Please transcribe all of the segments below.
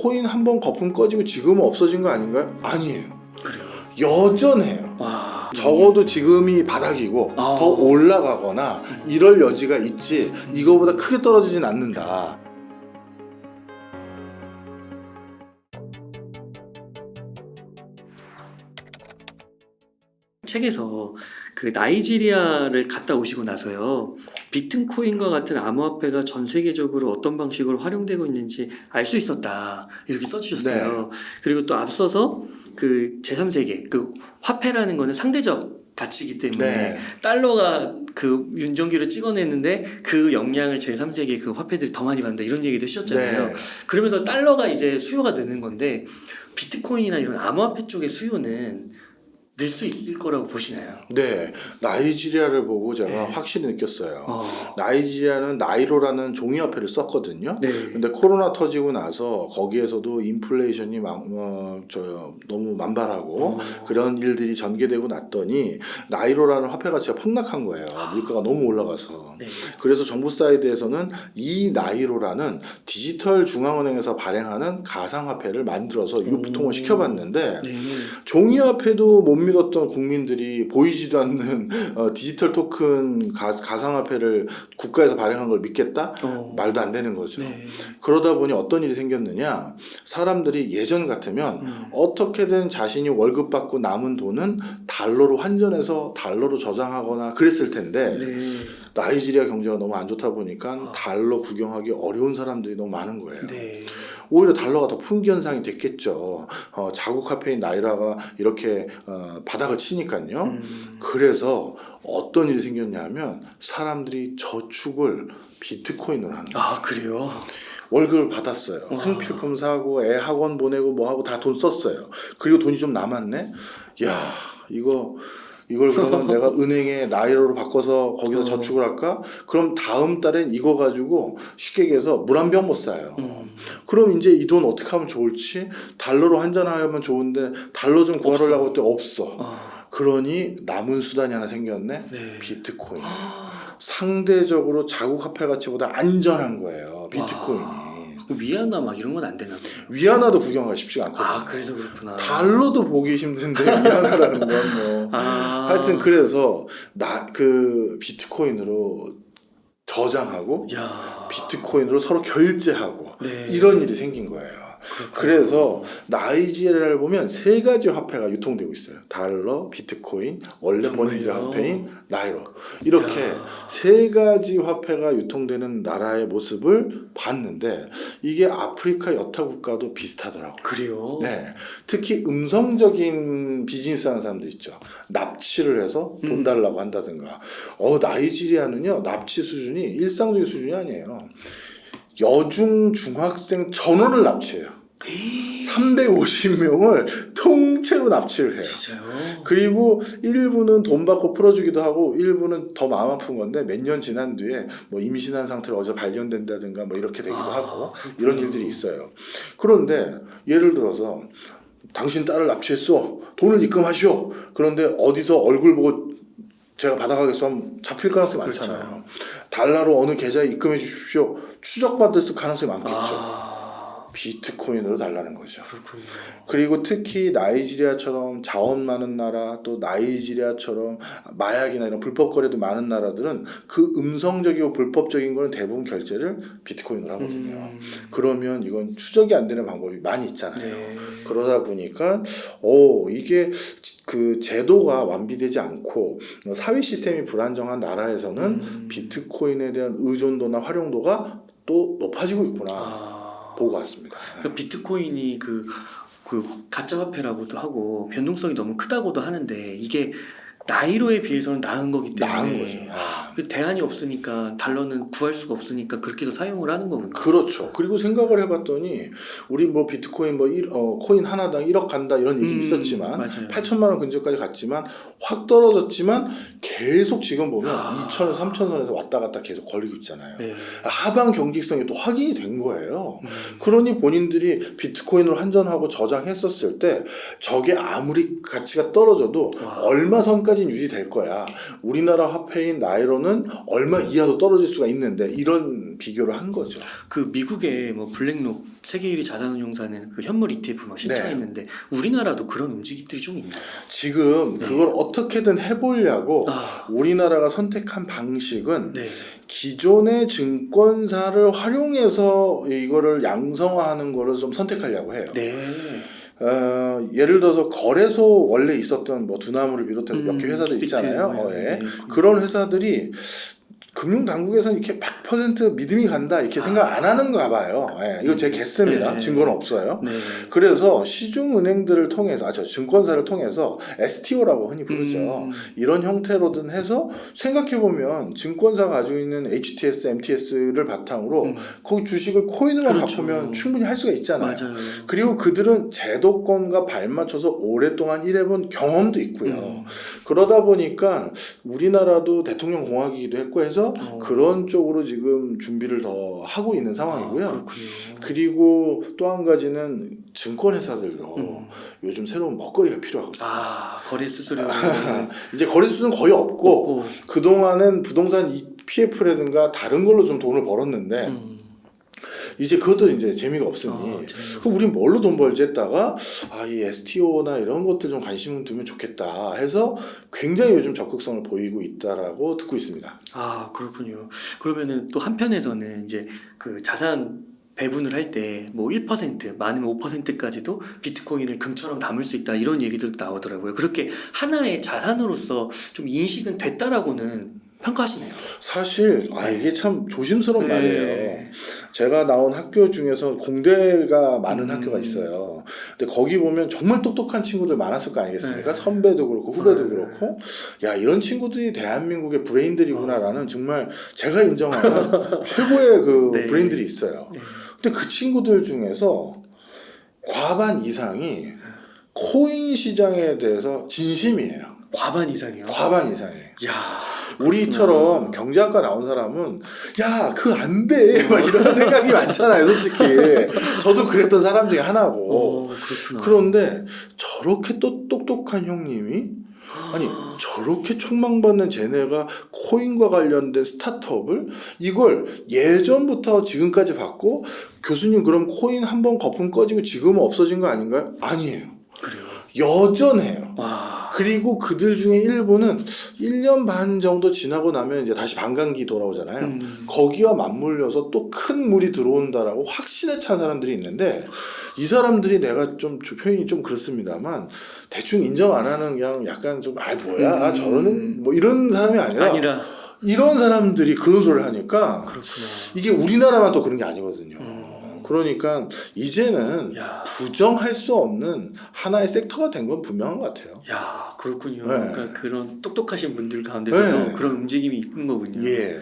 코인 한번 거품 꺼지고 지금은 없어진 거 아닌가요? 아니에요. 여전해요. 와. 적어도 지금이 바닥이고 더 올라가거나 이럴 여지가 있지 이거보다 크게 떨어지진 않는다. 책에서 그 나이지리아를 갔다 오시고 나서요, 비트코인과 같은 암호화폐가 전 세계적으로 어떤 방식으로 활용되고 있는지 알 수 있었다, 이렇게 써주셨어요. 네. 그리고 또 앞서서 그 제3세계 그 화폐라는 거는 상대적 가치이기 때문에 네. 달러가 그 윤정기를 찍어냈는데 그 영향을 제3세계 그 화폐들이 더 많이 받는다, 이런 얘기도 하셨잖아요. 네. 그러면서 달러가 이제 수요가 느는 건데 비트코인이나 이런 암호화폐 쪽의 수요는 늘 수 있을 거라고 보시나요? 네, 나이지리아를 보고 제가 네. 확실히 느꼈어요. 나이지리아는 나이로라는 종이화폐를 썼거든요. 네. 근데 코로나 터지고 나서 거기에서도 인플레이션이 너무 만발하고 그런 일들이 전개되고 났더니 나이로라는 화폐 가치가 폭락한 거예요. 물가가 너무 올라가서. 네. 그래서 정부 사이드에서는 이 나이로라는 디지털 중앙은행에서 발행하는 가상화폐를 만들어서 유통을 시켜봤는데 네. 종이화폐도 못 믿었던 국민들이 보이지도 않는 디지털 토큰 가상화폐를 국가에서 발행한 걸 믿겠다? 말도 안 되는 거죠. 네. 그러다 보니 어떤 일이 생겼느냐, 사람들이 예전 같으면 어떻게든 자신이 월급 받고 남은 돈은 달러로 환전해서 달러로 저장하거나 그랬을 텐데 네. 나이지리아 경제가 너무 안 좋다 보니까 달러 구경하기 어려운 사람들이 너무 많은 거예요. 네. 오히려 달러가 더 풍기 현상이 됐겠죠. 자국 화폐인 나이라가 이렇게 바닥을 치니까요. 그래서 어떤 일이 생겼냐면 사람들이 저축을 비트코인으로 하는 거예요. 아, 그래요? 월급을 받았어요. 생필품 사고 애 학원 보내고 뭐 하고 다 돈 썼어요. 그리고 돈이 좀 남았네. 야, 이걸 그러면 내가 은행에 나이로로 바꿔서 거기서 저축을 할까? 그럼 다음 달엔 이거 가지고 쉽게 얘기해서 물 한 병 못 사요. 그럼 이제 이 돈 어떻게 하면 좋을지? 달러로 환전하면 좋은데 달러 좀 구하려고 할 때 없어. 그러니 남은 수단이 하나 생겼네. 네. 비트코인. 상대적으로 자국 화폐 가치보다 안전한 거예요. 비트코인이. 위안화 막 이런 건 안 되나 보네요. 위안화도 구경하기 쉽지가 않거든요. 아, 그래서 그렇구나. 달러도 보기 힘든데 위안화라는 건 뭐. 하여튼 그래서 그 비트코인으로 저장하고 야. 비트코인으로 서로 결제하고 네. 이런 일이 생긴 거예요. 그래서 나이지리아를 보면 세 가지 화폐가 유통되고 있어요. 달러, 비트코인, 원래 본인들의 화폐인 나이로. 이렇게 세 가지 화폐가 유통되는 나라의 모습을 봤는데 이게 아프리카 여타 국가도 비슷하더라고요. 그래요? 네, 특히 음성적인 비즈니스 하는 사람들 있죠. 납치를 해서 돈 달라고 한다든가. 나이지리아는요, 납치 수준이 일상적인 수준이 아니에요. 여중 중학생 전원을 납치해요. 350명을 통째로 납치를 해요. 진짜요? 그리고 일부는 돈 받고 풀어주기도 하고 일부는 더 마음 아픈 건데 몇 년 지난 뒤에 뭐 임신한 상태로 어디서 발견된다든가 뭐 이렇게 되기도 하고 이런 일들이 있어요. 그런데 예를 들어서 당신 딸을 납치했어. 돈을 입금하시오. 그런데 어디서 얼굴 보고 제가 받아가겠어 하면 잡힐 가능성이 많잖아요. 그렇죠. 달러로 어느 계좌에 입금해 주십시오. 추적받을 가능성이 많겠죠. 비트코인으로 달라는 거죠. 그렇군요. 그리고 특히 나이지리아처럼 자원 많은 나라, 또 나이지리아처럼 마약이나 이런 불법 거래도 많은 나라들은 그 음성적이고 불법적인 거는 대부분 결제를 비트코인으로 하거든요. 그러면 이건 추적이 안 되는 방법이 많이 있잖아요. 네. 그러다 보니까 이게 그 제도가 완비되지 않고 사회 시스템이 불안정한 나라에서는 비트코인에 대한 의존도나 활용도가 또 높아지고 있구나. 보고 왔습니다. 그 비트코인이 그 가짜 화폐라고도 하고 변동성이 너무 크다고도 하는데 이게 나이로에 비해서는 나은 거기 때문에 나은 거죠. 그 대안이 없으니까 달러는 구할 수가 없으니까 그렇게 해서 사용을 하는 거군요. 그렇죠. 그리고 생각을 해봤더니 우리 뭐 비트코인 코인 하나당 1억 간다 이런 얘기 있었지만 맞아요. 8천만 원 근처까지 갔지만 확 떨어졌지만 계속 지금 보면 2천에서 3천 선에서 왔다 갔다 계속 걸리고 있잖아요. 네. 하방 경직성이 또 확인이 된 거예요. 그러니 본인들이 비트코인으로 환전하고 저장했었을 때 저게 아무리 가치가 떨어져도 얼마 선까지는 유지될 거야. 우리나라 화폐인 나이로는 거는 얼마 이하도 떨어질 수가 있는데 이런 비교를 한 거죠. 그 미국의 뭐 블랙록 세계 1위 자산운용사는 그 현물 ETF 막 신청했는데 우리나라도 그런 움직임들이 좀 있나요? 지금 네. 그걸 어떻게든 해보려고 아, 우리나라가 선택한 방식은 네. 기존의 증권사를 활용해서 이거를 양성화하는 거를 좀 선택하려고 해요. 네. 예를 들어서 거래소 원래 있었던 뭐 두나무를 비롯해서 몇 개 회사들 비트, 있잖아요. 네. 예. 그런 회사들이 금융당국에서는 이렇게 100% 믿음이 간다 이렇게 생각 안 하는가 봐요. 예, 이거 제 개스입니다. 네. 증거는 없어요. 네. 그래서 시중은행들을 통해서 증권사를 통해서 STO라고 흔히 부르죠. 이런 형태로든 해서 생각해보면 증권사가 가지고 있는 HTS, MTS를 바탕으로 거기 주식을 코인으로 그렇죠. 바꾸면 충분히 할 수가 있잖아요. 맞아요. 그리고 그들은 제도권과 발맞춰서 오랫동안 일해본 경험도 있고요. 그러다 보니까 우리나라도 대통령 공학이기도 했고 해서 그런 쪽으로 지금 준비를 더 하고 있는 상황이고요. 그렇군요. 그리고 또 한 가지는 증권회사들도 요즘 새로운 먹거리가 필요하거든요. 거래 수수료 이제 거래 수는 거의 없고 그동안은 부동산 PF라든가 다른 걸로 좀 돈을 벌었는데 이제 그것도 이제 재미가 없으니 그럼 우린 뭘로 돈 벌지 했다가 이 STO나 이런 것들 좀 관심을 두면 좋겠다 해서 굉장히 요즘 적극성을 보이고 있다라고 듣고 있습니다. 그렇군요. 그러면은 또 한편에서는 이제 그 자산 배분을 할 때 뭐 1% 많으면 5%까지도 비트코인을 금처럼 담을 수 있다 이런 얘기들도 나오더라고요. 그렇게 하나의 자산으로서 좀 인식은 됐다라고는 평가하시네요. 사실 이게 참 조심스러운 네. 말이에요. 제가 나온 학교 중에서 공대가 많은 학교가 있어요. 근데 거기 보면 정말 똑똑한 친구들 많았을 거 아니겠습니까? 네. 선배도 그렇고 후배도 그렇고 야 이런 친구들이 대한민국의 브레인들이구나라는 정말 제가 인정하는 최고의 그 네. 브레인들이 있어요. 네. 근데 그 친구들 중에서 과반 이상이 코인 시장에 대해서 진심이에요. 과반 이상이요. 과반 이상이에요. 야, 우리처럼 경제학과 나온 사람은 야 그거 안 돼 막 이런 생각이 많잖아요. 솔직히 저도 그랬던 사람 중에 하나고. 그렇구나. 그런데 저렇게 또 똑똑한 형님이 아니 저렇게 촉망받는 쟤네가 코인과 관련된 스타트업을 이걸 예전부터 지금까지 받고 교수님 그럼 코인 한번 거품 꺼지고 지금은 없어진 거 아닌가요? 아니에요. 그래요. 여전해요. 와. 그리고 그들 중에 일부는 1년 반 정도 지나고 나면 이제 다시 반감기 돌아오잖아요. 거기와 맞물려서 또 큰 물이 들어온다라고 확신에 찬 사람들이 있는데 이 사람들이 내가 좀 표현이 좀 그렇습니다만 대충 인정 안 하는 그냥 약간 좀 뭐야 저러는 뭐 이런 사람이 아니라 이런 사람들이 그런 소리를 하니까 그렇구나. 이게 우리나라만 또 그런 게 아니거든요. 그러니까 이제는 부정할 수 없는 하나의 섹터가 된 건 분명한 것 같아요. 야, 그렇군요. 네. 그러니까 그런 똑똑하신 분들 가운데서도 네. 그런 움직임이 있는 거군요. 예.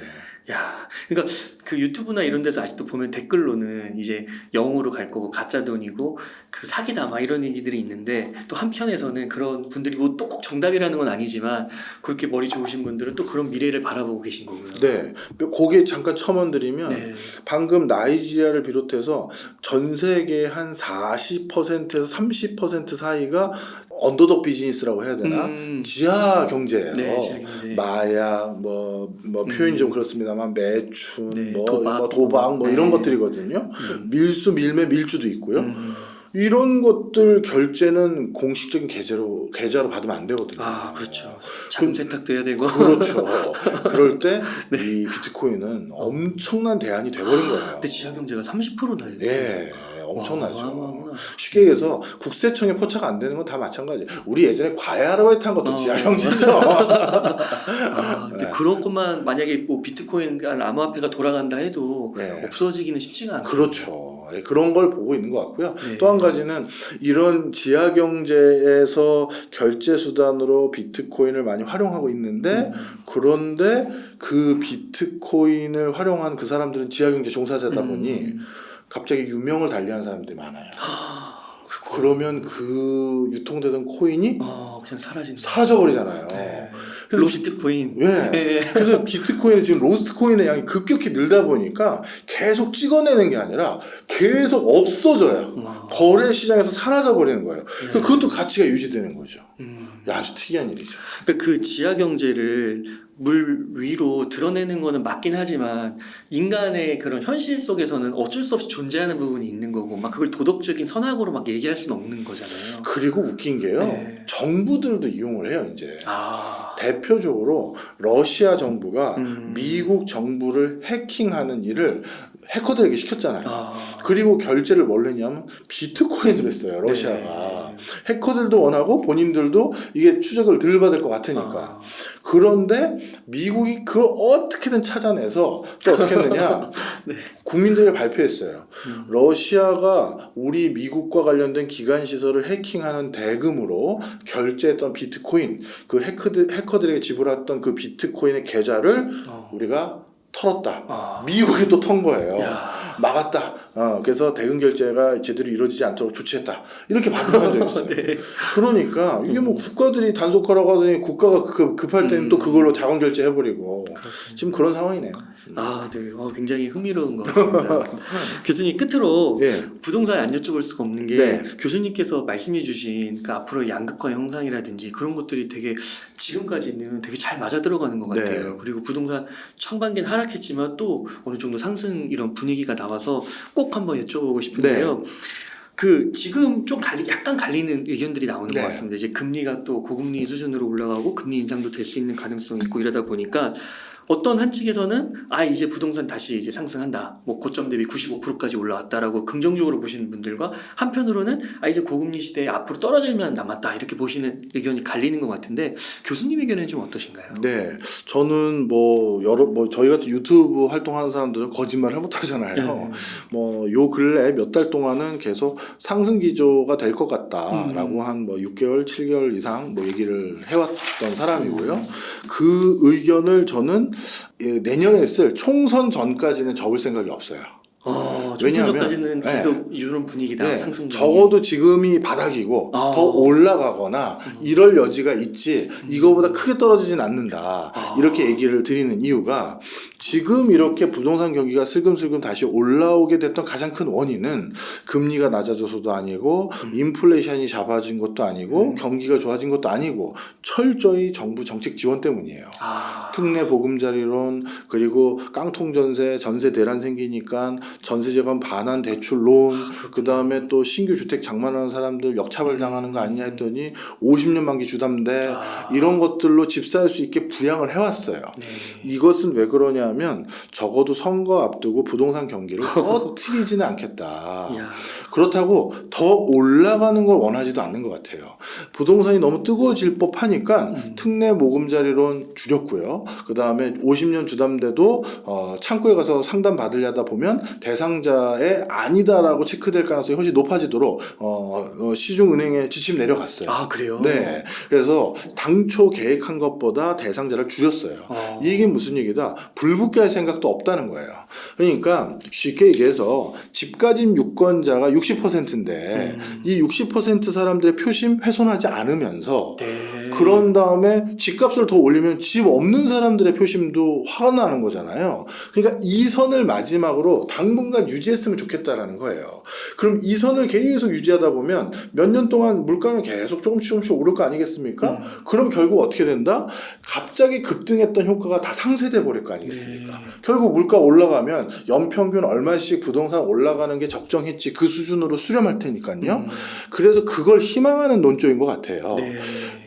야, 그러니까 그 유튜브나 이런 데서 아직도 보면 댓글로는 이제 영으로 갈 거고 가짜 돈이고 그 사기다 막 이런 얘기들이 있는데 또 한편에서는 그런 분들이 뭐 또 꼭 정답이라는 건 아니지만 그렇게 머리 좋으신 분들은 또 그런 미래를 바라보고 계신 거고요. 네. 거기에 잠깐 첨언드리면 네. 방금 나이지리아를 비롯해서 전 세계의 한 40%에서 30% 사이가 언더독 비즈니스라고 해야 되나? 지하 경제예요. 네, 지하 경제. 마약, 뭐 표현이 좀 그렇습니다만 매춘, 네, 도박, 뭐 이런 네. 것들이거든요. 밀수, 밀매, 밀주도 있고요. 이런 것들 결제는 공식적인 계좌로 받으면 안 되거든요. 그렇죠. 자금 세탁도 해야 되고. 그렇죠. 그럴 때 이 비트코인은 엄청난 대안이 돼버린 거예요. 근데 지하 경제가 30%나 돼요. 예, 엄청나죠. 어마어마하구나. 쉽게 얘기해서 국세청에 포착 안 되는 건 다 마찬가지. 우리 예전에 과외 아르바이트 한 것도 지하 경제죠. 근데 그런 것만 만약에 뭐 비트코인 암호화폐가 돌아간다 해도 네. 없어지기는 쉽지가 않아요. 그렇죠. 예, 그런 걸 보고 있는 것 같고요. 네. 또 한 가지는 이런 지하 경제에서 결제 수단으로 비트코인을 많이 활용하고 있는데 그런데 그 비트코인을 활용한 그 사람들은 지하 경제 종사자다 보니 갑자기 유명을 달리하는 사람들이 많아요. 그러면 그 유통되던 코인이 그냥 사라진다. 사라져버리잖아요. 네. 로스트코인. 예. 예. 그래서 비트코인이 지금 로스트코인의 양이 급격히 늘다 보니까 계속 찍어내는 게 아니라 계속 없어져요. 거래 시장에서 사라져 버리는 거예요. 그것도 가치가 유지되는 거죠. 야, 아주 특이한 일이죠. 그러니까 그 지하 경제를 물 위로 드러내는 거는 맞긴 하지만 인간의 그런 현실 속에서는 어쩔 수 없이 존재하는 부분이 있는 거고 막 그걸 도덕적인 선악으로 막 얘기할 수는 없는 거잖아요. 그리고 웃긴 게요. 네. 정부들도 이용을 해요, 이제. 아. 대표적으로 러시아 정부가 미국 정부를 해킹하는 일을 해커들에게 시켰잖아요. 아. 그리고 결제를 뭘 했냐면 비트코인으로 했어요, 러시아가. 네. 해커들도 원하고 본인들도 이게 추적을 덜 받을 것 같으니까. 그런데 미국이 그걸 어떻게든 찾아내서 또 어떻게 했느냐. 네. 국민들에게 발표했어요. 러시아가 우리 미국과 관련된 기관 시설을 해킹하는 대금으로 결제했던 비트코인, 그 해커들에게 지불했던 그 비트코인의 계좌를 우리가 털었다. 아. 미국이 또 턴 거예요. 야. 막았다. 그래서 대금 결제가 제대로 이루어지지 않도록 조치했다. 이렇게 발표한 적이 있어요. 네. 그러니까 이게 뭐 국가들이 단속하라고 하더니 국가가 급할 때는 또 그걸로 자금 결제해버리고 지금 그런 상황이네요. 아, 네. 굉장히 흥미로운 것 같습니다. 교수님 끝으로 예. 부동산 안 여쭤볼 수가 없는 게 네. 교수님께서 말씀해 주신 그 앞으로 양극화 형상이라든지 그런 것들이 되게 지금까지는 되게 잘 맞아 들어가는 것 같아요. 네. 그리고 부동산 초반기는 하락했지만 또 어느 정도 상승 이런 분위기가 나와서 꼭 한번 여쭤보고 싶은데요. 그 지금 좀 약간 갈리는 의견들이 나오는 네. 것 같습니다. 이제 금리가 또 고금리 수준으로 올라가고 금리 인상도 될 수 있는 가능성이 있고 이러다 보니까 어떤 한 측에서는 이제 부동산 다시 이제 상승한다. 뭐 고점 대비 95%까지 올라왔다라고 긍정적으로 보시는 분들과 한편으로는 이제 고금리 시대에 앞으로 떨어질만 남았다. 이렇게 보시는 의견이 갈리는 것 같은데 교수님 의견은 좀 어떠신가요? 네, 저는 저희 같은 유튜브 활동하는 사람들은 거짓말을 못 하잖아요. 요 근래 몇 달 동안은 계속 상승 기조가 될 것 같다라고 한 6개월, 7개월 이상 얘기를 해왔던 사람이고요. 그 의견을 저는 내년에 쓸 총선 전까지는 접을 생각이 없어요. 왜냐하면 계속 이런 분위기다. 네, 상승 분위기. 적어도 지금이 바닥이고 더 올라가거나 이럴 여지가 있지 이거보다 크게 떨어지진 않는다. 이렇게 얘기를 드리는 이유가 지금 이렇게 부동산 경기가 슬금슬금 다시 올라오게 됐던 가장 큰 원인은 금리가 낮아져서도 아니고 인플레이션이 잡아진 것도 아니고 경기가 좋아진 것도 아니고 철저히 정부 정책 지원 때문이에요. 특례 보금자리론 그리고 깡통 전세 대란 생기니까 전세재건 반환 대출론 그다음에 또 신규 주택 장만하는 사람들 역차별 당하는 거 아니냐 했더니 50년 만기 주담대 이런 것들로 집 살 수 있게 부양을 해왔어요. 이것은 왜 그러냐면 적어도 선거 앞두고 부동산 경기를 꺼트리지는 않겠다. 그렇다고 더 올라가는 걸 원하지도 않는 것 같아요. 부동산이 너무 뜨거워질 법하니까 특례 모금자리론 줄였고요. 그다음에 50년 주담대도 창구에 가서 상담 받으려다 보면 대상자의 아니다라고 체크될 가능성이 훨씬 높아지도록 시중은행에 지침 내려갔어요. 그래요? 네. 그래서 당초 계획한 것보다 대상자를 줄였어요. 이게 무슨 얘기다? 불붙게 할 생각도 없다는 거예요. 그러니까 쉽게 얘기해서 집 가진 유권자가 60%인데 이 60% 사람들의 표심 훼손하지 않으면서 그런 다음에 집값을 더 올리면 집 없는 사람들의 표심도 화가 나는 거잖아요. 그러니까 이 선을 마지막으로 당분간 유지했으면 좋겠다라는 거예요. 그럼 이 선을 계속 유지하다 보면 몇 년 동안 물가는 계속 조금씩 오를 거 아니겠습니까? 그럼 결국 어떻게 된다? 갑자기 급등했던 효과가 다 상쇄돼 버릴 거 아니겠습니까? 결국 물가 올라가면 연평균 얼마씩 부동산 올라가는 게 적정했지 그 수준으로 수렴할 테니까요. 그래서 그걸 희망하는 논조인 것 같아요.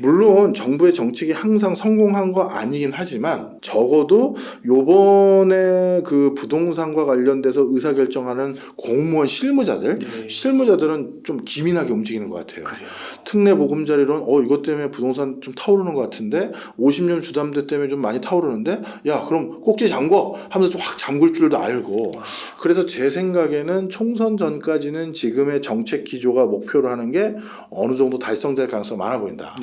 물론 정부의 정책이 항상 성공한 거 아니긴 하지만 적어도 요번에 그 부동산과 관련돼서 의사결정하는 공무원 실무자들은 좀 기민하게 움직이는 것 같아요. 특례 보금자리론 이것 때문에 부동산 좀 타오르는 것 같은데 50년 주담대 때문에 좀 많이 타오르는데 야 그럼 꼭지 잠궈 하면서 좀 확 잠글 줄도 알고 그래서 제 생각에는 총선 전까지는 지금의 정책 기조가 목표로 하는 게 어느 정도 달성될 가능성이 많아 보인다.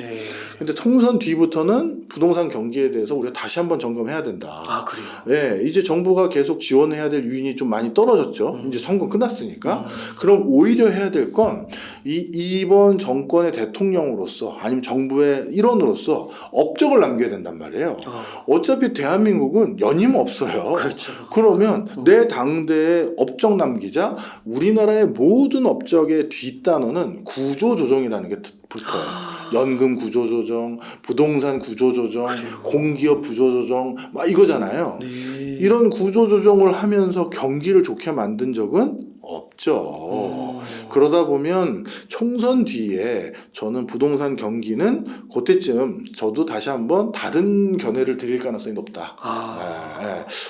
근데 총선 뒤부터는 부동산 경기에 대해서 우리가 다시 한번 점검해야 된다. 그래요? 네, 이제 정부가 계속 지원해야 될 유인이 좀 많이 떨어졌죠. 이제 선거 끝났으니까. 그럼 오히려 해야 될 건 이번 정권의 대통령으로서 아니면 정부의 일원으로서 업적을 남겨야 된단 말이에요. 어차피 대한민국은 연임 없어요. 그렇죠. 그러면 내 당대에 업적 남기자. 우리나라의 모든 업적의 뒷단어는 구조조정이라는 게 붙어요. 연금 구조조정, 부동산 구조조정, 공기업 구조조정 막 이거잖아요. 네. 이런 구조조정을 하면서 경기를 좋게 만든 적은 없죠. 그러다 보면 총선 뒤에 저는 부동산 경기는 그때쯤 저도 다시 한번 다른 견해를 드릴 가능성이 높다.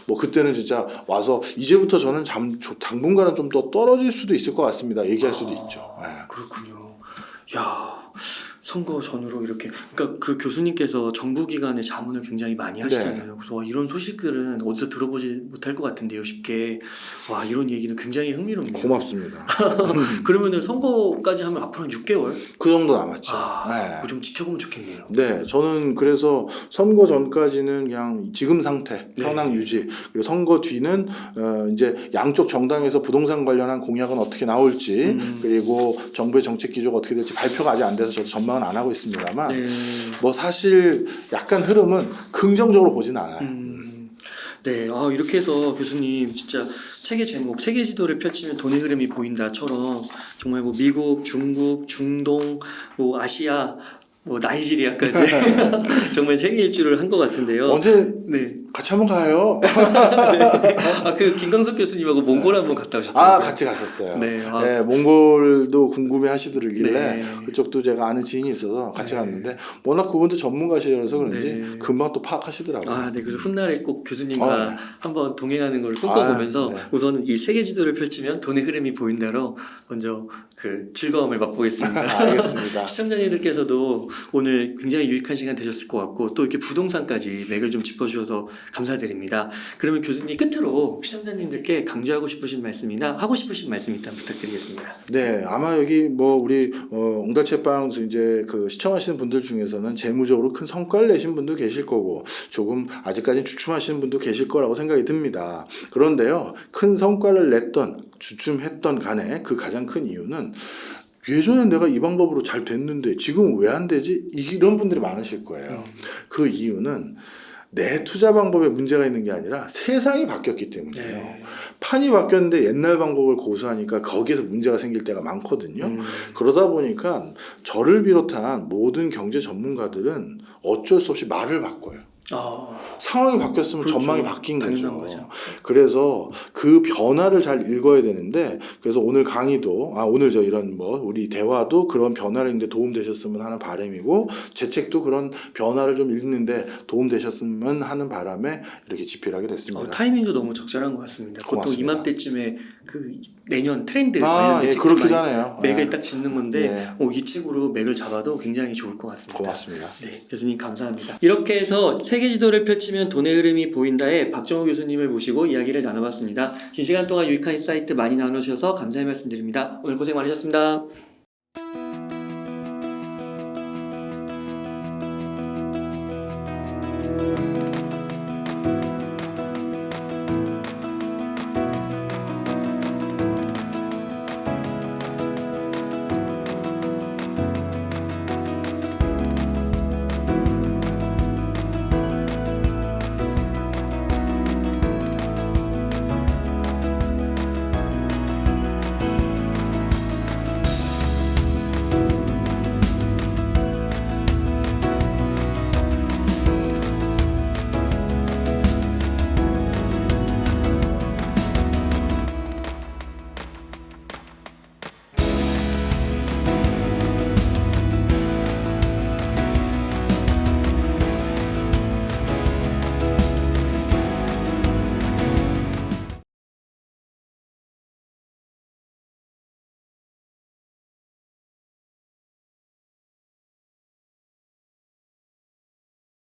뭐 그때는 진짜 와서 이제부터 저는 당분간은 좀 더 떨어질 수도 있을 것 같습니다. 얘기할 수도 있죠. 그렇군요. 야, 선거 전후로 이렇게 그러니까 그 교수님께서 정부기관의 자문을 굉장히 많이 하시잖아요. 그래서 와, 이런 소식들은 어디서 들어보지 못할 것 같은데요, 쉽게. 와, 이런 얘기는 굉장히 흥미롭네요. 고맙습니다. 그러면은 선거까지 하면 앞으로 한 6개월? 그 정도 남았죠. 그거 좀 지켜보면 좋겠네요. 네, 저는 그래서 선거 전까지는 그냥 지금 상태 현황 유지. 그리고 선거 뒤는 이제 양쪽 정당에서 부동산 관련한 공약은 어떻게 나올지 그리고 정부의 정책 기조가 어떻게 될지 발표가 아직 안 돼서 저도 전망은 안 하고 있습니다만 뭐 사실 약간 흐름은 긍정적으로 보진 않아요. 네, 이렇게 해서 교수님 진짜 책의 제목 세계 지도를 펼치면 돈의 흐름이 보인다처럼 정말 뭐 미국, 중국, 중동, 뭐 아시아, 뭐 나이지리아까지 정말 세계 일주를 한 것 같은데요. 언제 네. 같이 한번 가요. 네. 그 김광석 교수님하고 몽골 한번 갔다 오셨더라고요. 같이 갔었어요. 네. 네, 몽골도 궁금해 하시더길래 네. 그쪽도 제가 아는 지인이 있어서 같이 갔는데 워낙 그분도 전문가시라서 그런지 네. 금방 또 파악하시더라고요. 네. 그래서 훗날에 꼭 교수님과 한번 동행하는 걸 꿈꿔보면서 우선은 이 세계 지도를 펼치면 돈의 흐름이 보인다로 먼저 그 즐거움을 맛보겠습니다. 알겠습니다. 시청자님들께서도 오늘 굉장히 유익한 시간 되셨을 것 같고 또 이렇게 부동산까지 맥을 좀 짚어주셔서 감사드립니다. 그러면 교수님 끝으로 시청자님들께 강조하고 싶으신 말씀이나 하고 싶으신 말씀 있다면 부탁드리겠습니다. 네, 아마 여기 뭐 우리 옹달채빵 이제 그 시청하시는 분들 중에서는 재무적으로 큰 성과를 내신 분도 계실 거고 조금 아직까지 주춤하시는 분도 계실 거라고 생각이 듭니다. 그런데요, 큰 성과를 냈던 주춤했던 간에 그 가장 큰 이유는 예전에 내가 이 방법으로 잘 됐는데 지금 왜 안 되지? 이런 분들이 많으실 거예요. 그 이유는 내 투자 방법에 문제가 있는 게 아니라 세상이 바뀌었기 때문이에요. 판이 바뀌었는데 옛날 방법을 고수하니까 거기에서 문제가 생길 때가 많거든요. 그러다 보니까 저를 비롯한 모든 경제 전문가들은 어쩔 수 없이 말을 바꿔요. 상황이 바뀌었으면 그렇죠. 전망이 바뀐 당연한 거죠. 그래서 그 변화를 잘 읽어야 되는데 그래서 오늘 강의도 오늘 이런 뭐 우리 대화도 그런 변화를 읽는데 도움되셨으면 하는 바람이고 제 책도 그런 변화를 좀 읽는데 도움되셨으면 하는 바람에 이렇게 집필하게 됐습니다. 타이밍도 너무 적절한 것 같습니다. 보통 고맙습니다. 이맘때쯤에 그 내년 트렌드 그렇게잖아요. 맥을 딱 짚는 건데 이 책으로 맥을 잡아도 굉장히 좋을 것 같습니다. 고맙습니다. 네, 교수님 감사합니다. 이렇게 해서 세계 지도를 펼치면 돈의 흐름이 보인다에 박정호 교수님을 모시고 이야기를 나눠봤습니다. 긴 시간 동안 유익한 인사이트 많이 나눠주셔서 감사의 말씀드립니다. 오늘 고생 많으셨습니다.